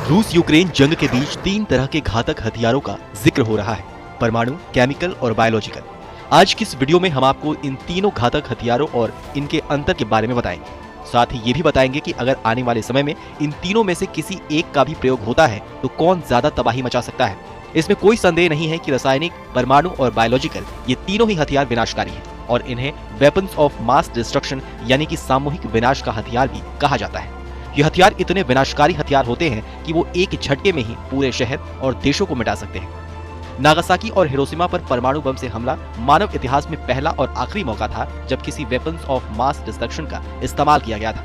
रूस यूक्रेन जंग के बीच 3 तरह के घातक हथियारों का जिक्र हो रहा है, परमाणु, केमिकल और बायोलॉजिकल। आज की इस वीडियो में हम आपको इन तीनों घातक हथियारों और इनके अंतर के बारे में बताएंगे। साथ ही ये भी बताएंगे कि अगर आने वाले समय में इन तीनों में से किसी एक का भी प्रयोग होता है तो कौन ज्यादा तबाही मचा सकता है। इसमें कोई संदेह नहीं है कि रासायनिक, परमाणु और बायोलॉजिकल ये तीनों ही हथियार विनाशकारी हैं और इन्हें वेपन्स ऑफ मास डिस्ट्रक्शन यानी कि सामूहिक विनाश का हथियार भी कहा जाता है। ये हथियार इतने विनाशकारी हथियार होते हैं कि वो एक झटके में ही पूरे शहर और देशों को मिटा सकते हैं। नागासाकी और हिरोशिमा पर परमाणु बम से हमला मानव इतिहास में पहला और आखिरी मौका था जब किसी वेपन्स ऑफ मास डिस्ट्रक्शन का इस्तेमाल किया गया था।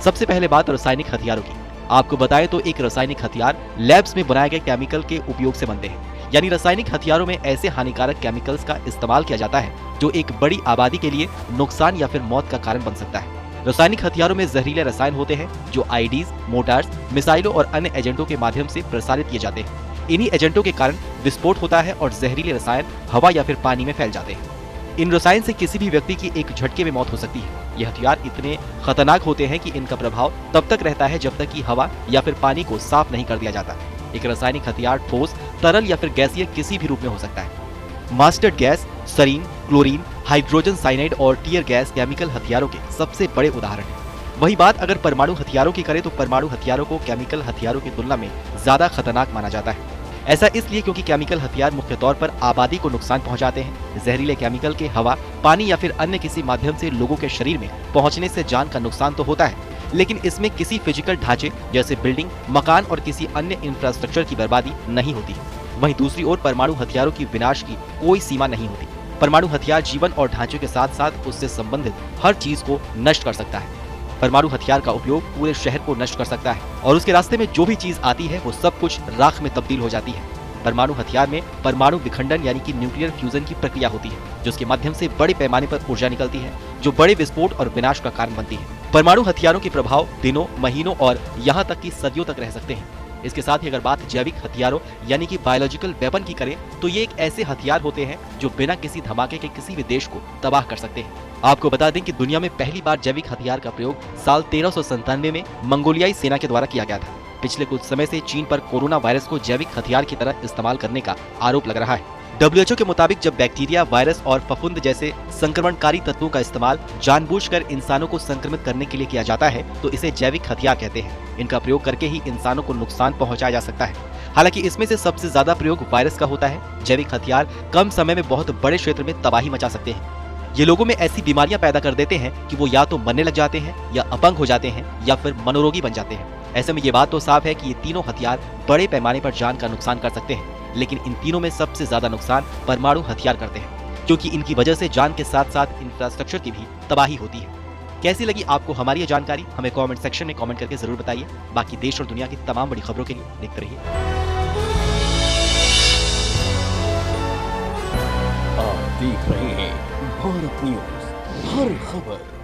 सबसे पहले बात रासायनिक हथियारों की। आपको बताएं तो एक रासायनिक हथियार लैब्स में बनाए गए केमिकल के उपयोग से बनते हैं, यानी रासायनिक हथियारों में ऐसे हानिकारक केमिकल्स का इस्तेमाल किया जाता है जो एक बड़ी आबादी के लिए नुकसान या फिर मौत का कारण बन सकता है। रासायनिक हथियारों में जहरीले रसायन होते हैं जो आईडीज, मोर्टार्स, मिसाइलों और अन्य एजेंटों के माध्यम से प्रसारित किए जाते हैं। इन्हीं एजेंटों के कारण विस्फोट होता है और जहरीले रसायन हवा या फिर पानी में फैल जाते हैं। इन रसायन से किसी भी व्यक्ति की एक झटके में मौत हो सकती है। ये हथियार इतने खतरनाक होते हैं कि इनका प्रभाव तब तक रहता है जब तक कि हवा या फिर पानी को साफ नहीं कर दिया जाता। एक रासायनिक हथियार ठोस, तरल या फिर गैसीय किसी भी रूप में हो सकता है। Mustard gas, sarin, chlorine, hydrogen cyanide और टीयर गैस केमिकल हथियारों के सबसे बड़े उदाहरण हैं। वही बात अगर परमाणु हथियारों की करें तो परमाणु हथियारों को केमिकल हथियारों की तुलना में ज्यादा खतरनाक माना जाता है। ऐसा इसलिए क्योंकि केमिकल हथियार मुख्य तौर पर आबादी को नुकसान पहुंचाते हैं। जहरीले केमिकल के हवा, पानी या फिर अन्य किसी माध्यम से लोगों के शरीर में पहुंचने से जान का नुकसान तो होता है, लेकिन इसमें किसी फिजिकल ढांचे जैसे बिल्डिंग, मकान और किसी अन्य इंफ्रास्ट्रक्चर की बर्बादी नहीं होती। वहीं दूसरी ओर परमाणु हथियारों की विनाश की कोई सीमा नहीं होती। परमाणु हथियार जीवन और ढांचे के साथ साथ उससे संबंधित हर चीज को नष्ट कर सकता है। परमाणु हथियार का उपयोग पूरे शहर को नष्ट कर सकता है और उसके रास्ते में जो भी चीज आती है वो सब कुछ राख में तब्दील हो जाती है। परमाणु हथियार में परमाणु विखंडन यानी कि न्यूक्लियर फ्यूजन की प्रक्रिया होती है, जिसके माध्यम से बड़े पैमाने पर ऊर्जा निकलती है जो बड़े विस्फोट और विनाश का कारण बनती है। परमाणु हथियारों के प्रभाव दिनों, महीनों और यहाँ तक कि सदियों तक रह सकते हैं। इसके साथ ही अगर बात जैविक हथियारों यानी कि बायोलॉजिकल वेपन की करें तो ये एक ऐसे हथियार होते हैं जो बिना किसी धमाके के किसी भी देश को तबाह कर सकते हैं। आपको बता दें कि दुनिया में पहली बार जैविक हथियार का प्रयोग साल 1397 में मंगोलियाई सेना के द्वारा किया गया था। पिछले कुछ समय से चीन पर कोरोना वायरस को जैविक हथियार की तरह इस्तेमाल करने का आरोप लग रहा है। WHO के मुताबिक जब बैक्टीरिया, वायरस और फफूंद जैसे संक्रमणकारी तत्वों का इस्तेमाल जानबूझकर इंसानों को संक्रमित करने के लिए किया जाता है तो इसे जैविक हथियार कहते हैं। इनका प्रयोग करके ही इंसानों को नुकसान पहुंचाया जा सकता है। हालांकि इसमें से सबसे ज्यादा प्रयोग वायरस का होता है। जैविक हथियार कम समय में बहुत बड़े क्षेत्र में तबाही मचा सकते हैं। ये लोगों में ऐसी बीमारियां पैदा कर देते हैं कि वो या तो मरने लग जाते हैं या अपंग हो जाते हैं या फिर मनोरोगी बन जाते हैं। ऐसे में ये बात तो साफ है कि ये तीनों हथियार बड़े पैमाने पर जान का नुकसान कर सकते हैं, लेकिन इन तीनों में सबसे ज्यादा नुकसान परमाणु हथियार करते हैं, क्योंकि इनकी वजह से जान के साथ साथ इंफ्रास्ट्रक्चर की भी तबाही होती है। कैसी लगी आपको हमारी ये जानकारी? हमें कमेंट सेक्शन में कमेंट करके जरूर बताइए। बाकी देश और दुनिया की तमाम बड़ी खबरों के लिए देखते रहिए। आप देख रहे हैं भारत न्यूज, हर खबर